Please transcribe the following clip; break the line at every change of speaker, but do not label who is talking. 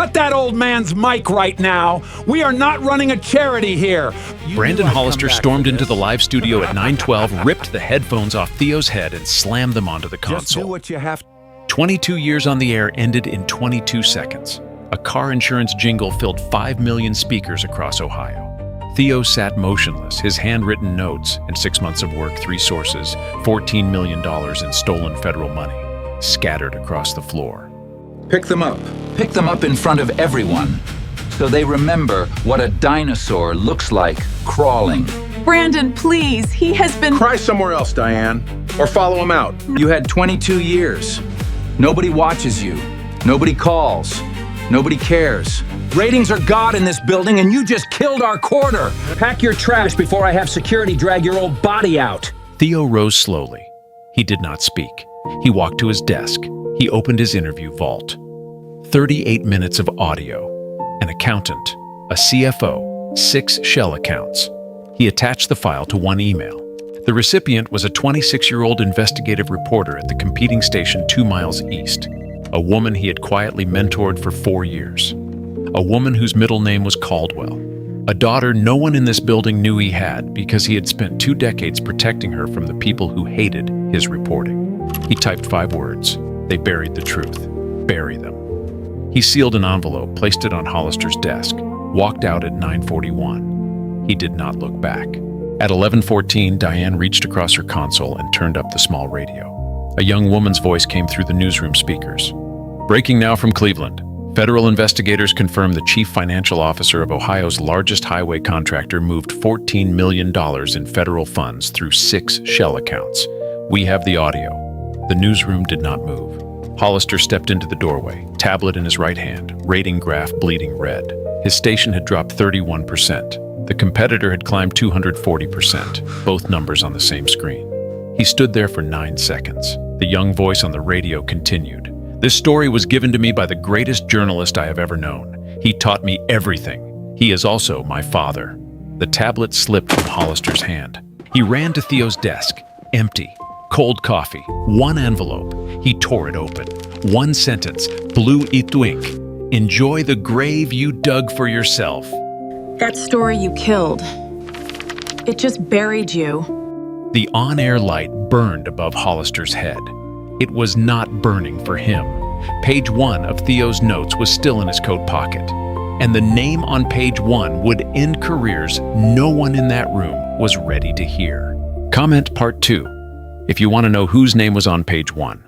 cut that old man's mic right now. We are not running a charity here.
Brandon Hollister stormed into the live studio at 9:12, ripped the headphones off Theo's head, and slammed them onto the console.
Just do what you have.
22 years on the air ended in 22 seconds. A car insurance jingle filled 5 million speakers across Ohio. Theo sat motionless, his handwritten notes and 6 months of work, 3 sources, $14 million in stolen federal money, scattered across the floor.
Pick them up. Pick them up in front of everyone, so they remember what a dinosaur looks like crawling.
Brandon, please, he has been—
Cry somewhere else, Diane, or follow him out.
You had 22 years. Nobody watches you. Nobody calls. Nobody cares. Ratings are God in this building, and you just killed our quarter. Pack your trash before I have security drag your old body out.
Theo rose slowly. He did not speak. He walked to his desk. He opened his interview vault. 38 minutes of audio. An accountant, a CFO, 6 shell accounts. He attached the file to one email. The recipient was a 26-year-old investigative reporter at the competing station 2 miles east. A woman he had quietly mentored for 4 years. A woman whose middle name was Caldwell. A daughter no one in this building knew he had because he had spent 2 decades protecting her from the people who hated his reporting. He typed 5 words. They buried the truth. Bury them. He sealed an envelope, placed it on Hollister's desk, walked out at 9:41. He did not look back. At 11:14, Diane reached across her console and turned up the small radio. A young woman's voice came through the newsroom speakers. Breaking now from Cleveland. Federal investigators confirm the chief financial officer of Ohio's largest highway contractor moved $14 million in federal funds through 6 shell accounts. We have the audio. The newsroom did not move. Hollister stepped into the doorway, tablet in his right hand, rating graph bleeding red. His station had dropped 31%. The competitor had climbed 240%, both numbers on the same screen. He stood there for 9 seconds. The young voice on the radio continued. This story was given to me by the greatest journalist I have ever known. He taught me everything. He is also my father. The tablet slipped from Hollister's hand. He ran to Theo's desk, empty. Cold coffee, 1 envelope. He tore it open. 1 sentence, blue ituink. Enjoy the grave you dug for yourself.
That story you killed. It just buried you.
The on-air light burned above Hollister's head. It was not burning for him. Page 1 of Theo's notes was still in his coat pocket. And the name on page 1 would end careers no one in that room was ready to hear. Comment part 2. If you want to know whose name was on page 1.